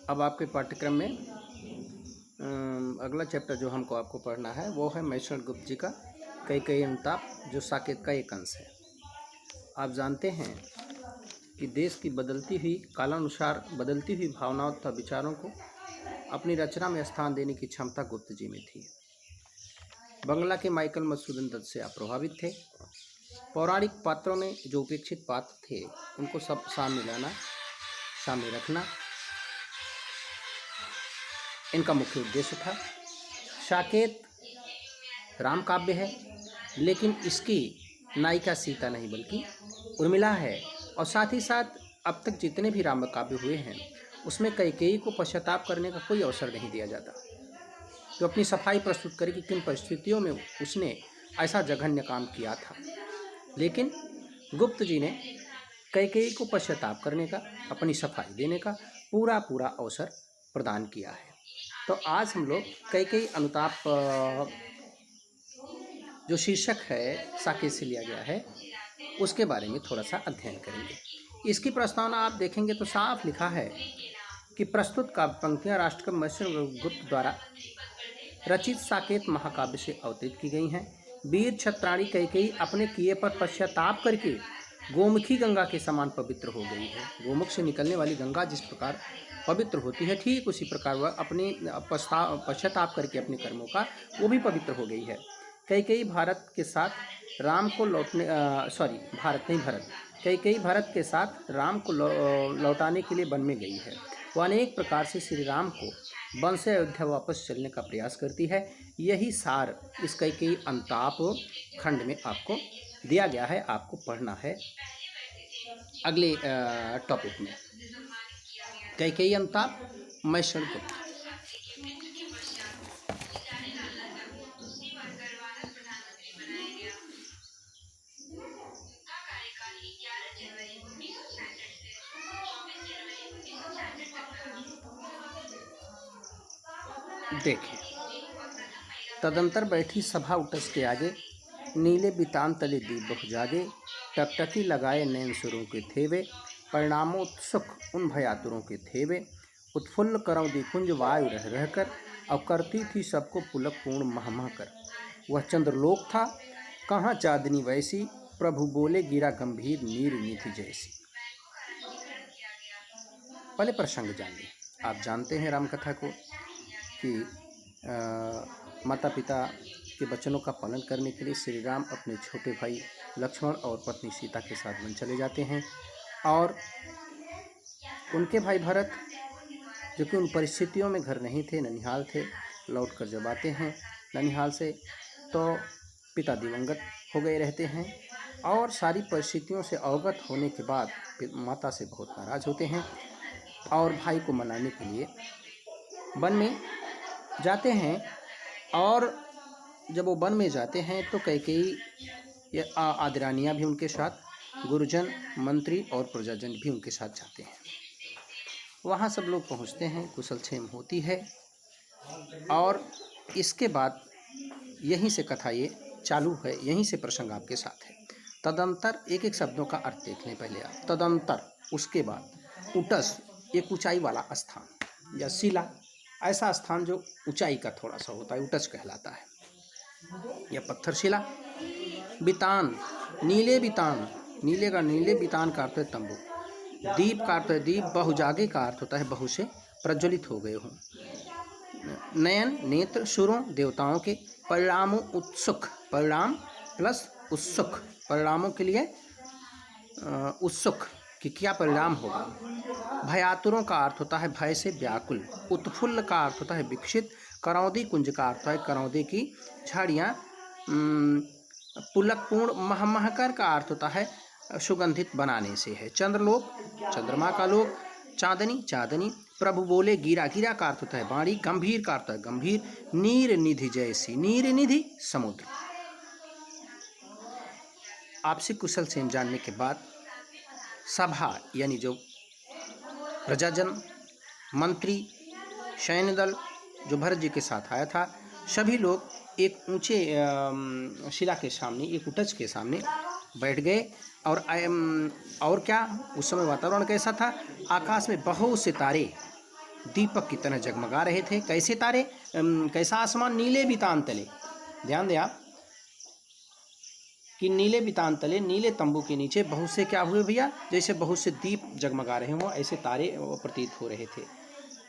अब आपके पाठ्यक्रम में अगला चैप्टर जो हमको आपको पढ़ना है वो है महेश्वर गुप्त जी का कैकेयी अनुताप, जो साकेत का एक अंश है। आप जानते हैं कि देश की बदलती हुई कालानुसार बदलती हुई भावनाओं तथा विचारों को अपनी रचना में स्थान देने की क्षमता गुप्त जी में थी। बंगला के माइकल मधुसूदन दत्त से आप प्रभावित थे। पौराणिक पात्रों में जो उपेक्षित पात्र थे उनको सब सामने लाना, सामने रखना इनका मुख्य उद्देश्य था। साकेत राम काव्य है, लेकिन इसकी नायिका सीता नहीं बल्कि उर्मिला है। और साथ ही साथ अब तक जितने भी राम काव्य हुए हैं उसमें कैकेयी को पश्चाताप करने का कोई अवसर नहीं दिया जाता। तो अपनी सफाई प्रस्तुत करे कि किन परिस्थितियों में उसने ऐसा जघन्य काम किया था, लेकिन गुप्त जी ने कैकेयी को पश्चाताप करने का, अपनी सफाई देने का पूरा अवसर प्रदान किया है। तो आज हम लोग कैकेयी अनुताप जो शीर्षक है साकेत से लिया गया है उसके बारे में थोड़ा सा अध्ययन करेंगे। इसकी प्रस्तावना आप देखेंगे तो साफ लिखा है कि प्रस्तुत काव्य पंक्तियाँ राष्ट्रकवि महेश्वर गुप्त द्वारा रचित साकेत महाकाव्य से अवतरित की गई हैं। वीर छत्राणी कैकेयी अपने किए पर पश्चाताप करके गोमुखी गंगा के समान पवित्र हो गई है। गोमुख से निकलने वाली गंगा जिस प्रकार पवित्र होती है, ठीक उसी प्रकार वह अपने पश्चाताप करके अपने कर्मों का वो भी पवित्र हो गई है। कैकेयी भारत के साथ राम को लौटने भरत कैकेयी भरत के साथ राम को लौटाने के लिए वन में गई है। वह अनेक प्रकार से श्री राम को वन से अयोध्या वापस चलने का प्रयास करती है। यही सार इस कैकेयी अनुताप खंड में आपको दिया गया है, आपको पढ़ना है अगले टॉपिक में। कैकेयी अनुताप महेश्वर गुप्त। देखें, तदंतर बैठी सभा उटस के आगे, नीले बितान तले दीप बहु जागे, टकटकी लगाए नैन सुरों के थेवे, परिणामोत्सुक उन भयातुरों के थेवे, उत्फुल्ल करौ दिकुंज वायु रह रहकर, अब करती थी सबको पुलक पूर्ण मह कर। वह चंद्रलोक था कहाँ चांदनी वैसी, प्रभु बोले गिरा गंभीर नीर निधि जैसी। पहले प्रसंग जानिए। आप जानते हैं रामकथा को कि माता पिता के वचनों का पालन करने के लिए श्री राम अपने छोटे भाई लक्ष्मण और पत्नी सीता के साथ वन चले जाते हैं, और उनके भाई भरत जो कि उन परिस्थितियों में घर नहीं थे, ननिहाल थे, लौट कर जब आते हैं ननिहाल से तो पिता दिवंगत हो गए रहते हैं, और सारी परिस्थितियों से अवगत होने के बाद माता से बहुत नाराज़ होते हैं और भाई को मनाने के लिए वन में जाते हैं। और जब वो वन में जाते हैं तो कैकेयी आदरानियाँ भी उनके साथ, गुरुजन, मंत्री और प्रजाजन भी उनके साथ जाते हैं। वहाँ सब लोग पहुँचते हैं, कुशल क्षेम होती है, और इसके बाद यहीं से कथा ये चालू है, यहीं से प्रसंग आपके साथ है। तदंतर एक एक शब्दों का अर्थ देख लें पहले आप। तदंतर उसके बाद, उटस एक ऊंचाई वाला स्थान या शिला, ऐसा स्थान जो ऊंचाई का थोड़ा सा होता है, उटस कहलाता है या पत्थर शिला। बितान, नीले बितान, नीले का नीले, बितान का अर्थ है तंबू, दीप का अर्थ है दीप, बहुजागे का अर्थ होता है बहु से प्रज्वलित हो गए हों, नयन नेत्र, सुरों देवताओं के, परिणामों उत्सुक, परिणाम प्लस उत्सुक, परिणामों के लिए उत्सुक कि क्या परिणाम होगा। भयातुरों का अर्थ होता है भय से व्याकुल, उत्फुल्ल का अर्थ होता है विकसित, करौदी कुंज का अर्थ है करौदे की झाड़ियाँ, पुलकपूर्ण, महकर का अर्थ होता है सुगंधित बनाने से है, चंद्रलोक चंद्रमा का लोक, चांदनी, प्रभु बोले गिरा, गिरा का अर्थ होता है बाणी, गंभीर का अर्थ है गंभीर, नीर निधि जैसी, नीर निधि समुद्र। आपसी कुशल क्षेम जानने के बाद सभा यानी जो प्रजाजन, मंत्री, सैन्य दल जो भरत जी के साथ आया था, सभी लोग एक ऊंचे शिला के सामने, एक उटज के सामने बैठ गए। और क्या उस समय वातावरण कैसा था? आकाश में बहुत से तारे दीपक की तरह जगमगा रहे थे। कैसे तारे, कैसा आसमान, नीले बितान तले। ध्यान दें आप कि नीले बितान तले, नीले तंबू के नीचे बहुत से क्या हुए भैया, जैसे बहुत से दीप जगमगा रहे हों, ऐसे तारे प्रतीत हो रहे थे।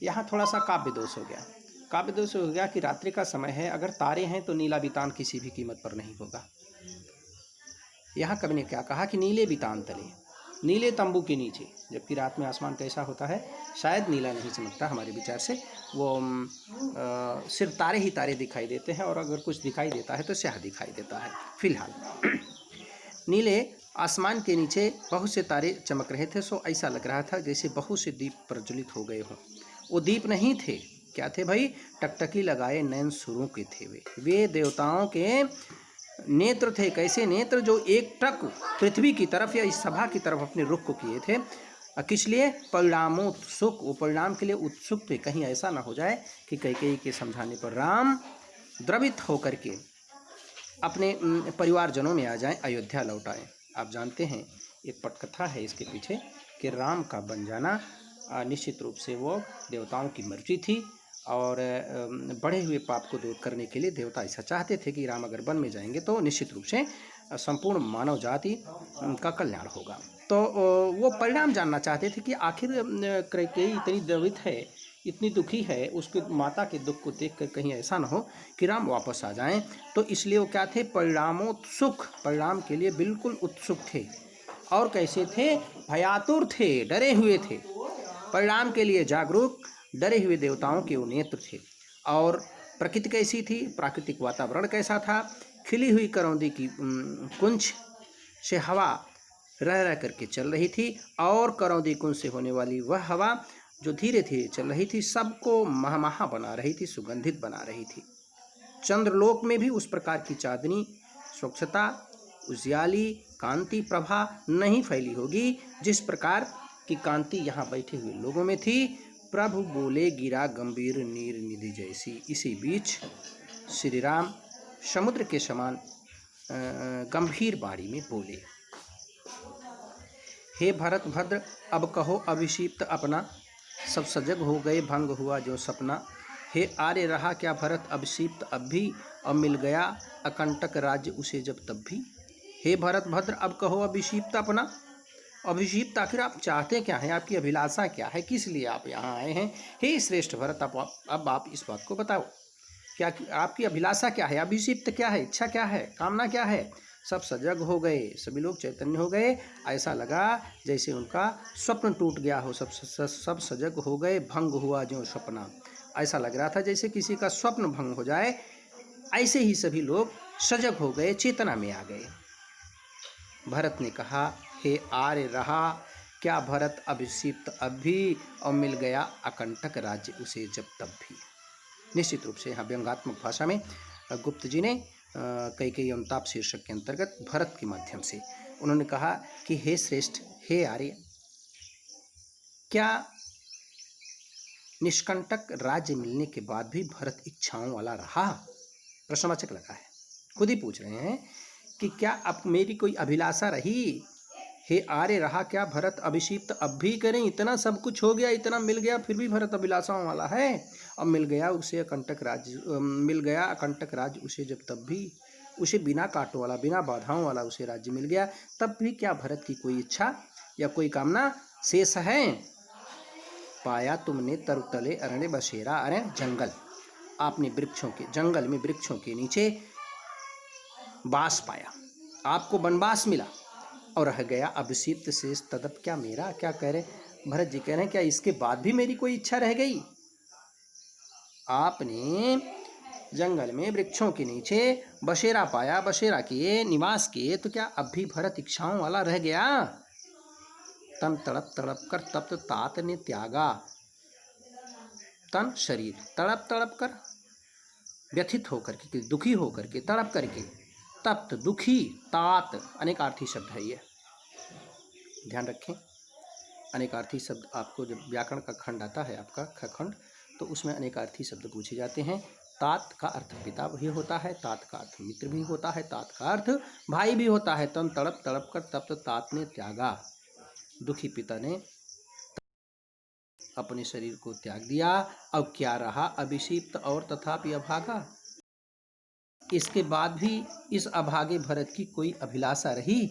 यहाँ थोड़ा सा काव्य दोष हो गया। काव्य दोष हो गया कि रात्रि का समय है, अगर तारे हैं तो नीला बितान किसी भी कीमत पर नहीं होगा। यहाँ कवि ने क्या कहा कि नीले बितान तले, नीले तंबू के नीचे, जबकि रात में आसमान कैसा होता है, शायद नीला नहीं चमकता हमारे विचार से, वो सिर्फ तारे ही तारे दिखाई देते हैं, और अगर कुछ दिखाई देता है तो स्याह दिखाई देता है। फिलहाल नीले आसमान के नीचे बहुत से तारे चमक रहे थे, सो ऐसा लग रहा था जैसे बहुत से दीप प्रज्वलित हो गए हों। वो दीप नहीं थे, क्या थे भाई, टकटकी लगाए नयन सुरों के थे। वे देवताओं के नेत्र थे। कैसे नेत्र, जो एक टक पृथ्वी की तरफ या इस सभा की तरफ अपने रुख को किए थे। किस लिए, परिणामोत्सुक, वो परिणाम के लिए उत्सुक थे। कहीं ऐसा ना हो जाए कि कैकेयी के समझाने पर राम द्रवित होकर के अपने परिवारजनों में आ जाएं, अयोध्या लौट आएं। आप जानते हैं एक पटकथा है इसके पीछे कि राम का बन जाना निश्चित रूप से वो देवताओं की मर्जी थी, और बढ़े हुए पाप को दूर करने के लिए देवता ऐसा चाहते थे कि राम अगर वन में जाएंगे तो निश्चित रूप से संपूर्ण मानव जाति का कल्याण होगा। तो वो परिणाम जानना चाहते थे कि आखिर कैकेयी इतनी द्रवित है, इतनी दुखी है, उसके माता के दुख को देखकर कहीं ऐसा ना हो कि राम वापस आ जाएं। तो इसलिए वो क्या थे, परिणामोत्सुक, परिणाम के लिए बिल्कुल उत्सुक थे। और कैसे थे, भयातुर थे, डरे हुए थे, परिणाम के लिए जागरूक, डरे हुए देवताओं के वो नेत्र थे। और प्रकृति कैसी थी, प्राकृतिक वातावरण कैसा था, खिली हुई करौंदी की कुंज से हवा रह रह करके चल रही थी, और करौंदी कुंज से होने वाली वह हवा जो धीरे धीरे चल रही थी, सबको महमहा बना रही थी, सुगंधित बना रही थी। चंद्रलोक में भी उस प्रकार की चांदनी, स्वच्छता, उजियाली, कांति, प्रभा नहीं फैली होगी जिस प्रकार की कांति यहाँ बैठे हुए लोगों में थी। प्रभु बोले गिरा गंभीर नीर निधि जैसी। इसी बीच श्री राम समुद्र के समान गंभीर बाणी में बोले, हे भरत भद्र, अब कहो अभिषिप्त अपना, सब सजग हो गए भंग हुआ जो सपना। हे आर्य रहा क्या भरत अभिषिप्त अब भी, अब मिल गया अकंटक राज्य उसे जब तब भी। हे भरत भद्र, अब कहो अभिषिप्त अपना, अभिषिप्त आखिर आप चाहते क्या हैं, आपकी अभिलाषा क्या है, किस लिए आप यहाँ आए हैं। हे श्रेष्ठ भरत, अब आप इस बात को बताओ, क्या आपकी अभिलाषा क्या है, अभिषिप्त क्या है, इच्छा क्या है, कामना क्या है। सब सजग हो गए, सभी लोग चैतन्य हो गए, ऐसा लगा जैसे उनका स्वप्न टूट गया हो। सब सजग हो गए, भंग हुआ जो सपना। ऐसा लग रहा था जैसे किसी का स्वप्न भंग हो जाए, ऐसे ही सभी लोग सजग हो गए, चेतना में आ गए। भरत ने कहा, हे आर्य रहा क्या भरत अभिषिप्त अब भी, और मिल गया अकंटक राज्य उसे जब तब भी। निश्चित रूप से यहाँ व्यंग्यात्मक भाषा में गुप्त जी ने कैकेयी अनुताप शीर्षक के अंतर्गत भरत के माध्यम से उन्होंने कहा कि हे श्रेष्ठ, हे आर्य, क्या निष्कंटक राज्य मिलने के बाद भी भरत इच्छाओं वाला रहा। प्रश्नवाचक लगा है, खुद ही पूछ रहे हैं कि क्या अब मेरी कोई अभिलाषा रही। हे आर्य रहा क्या भरत अभिषिप्त अब भी करें, इतना सब कुछ हो गया, इतना मिल गया, फिर भी भरत अभिलाषाओं वाला है। अब मिल गया उसे अकंटक राज्य, मिल गया अकंटक राज्य उसे जब तब भी, उसे बिना काटों वाला, बिना बाधाओं वाला उसे राज्य मिल गया, तब भी क्या भरत की कोई इच्छा या कोई कामना शेष है। पाया तुमने तरुतले अरण्य बसेरा, अरण्य जंगल, आपने वृक्षों के जंगल में, वृक्षों के नीचे बास पाया, आपको वनवास मिला, और रह गया अभिषिप्त शेष तदप क्या मेरा। क्या कह रहे भरत जी, कह रहे हैं क्या इसके बाद भी मेरी कोई इच्छा रह गई। आपने जंगल में वृक्षों के नीचे बसेरा पाया, बसेरा किए, निवास किए, तो क्या अब भी भरत इच्छाओं वाला रह गया। तन तड़प तड़प कर तप्त तात ने त्यागा, तन शरीर तड़प तड़प कर, व्यथित होकर के, दुखी होकर के, तड़प करके, तप्त दुखी, तात अनेकार्थी शब्द है ये, ध्यान रखें। अनेकार्थी शब्द आपको जब व्याकरण का खंड आता है, आपका खंड, तो उसमें अनेकार्थी शब्द पूछे जाते हैं। तात का अर्थ पिता भी होता है, तात का अर्थ मित्र भी होता है, तात का अर्थ भाई भी होता है। तन तड़प तड़प कर तप्त तात ने त्यागा, दुखी पिता ने अपने शरीर को त्याग दिया। अब क्या रहा अभिषिक्त और तथापि अभागा। इसके बाद भी इस अभागे भरत की कोई अभिलाषा रही?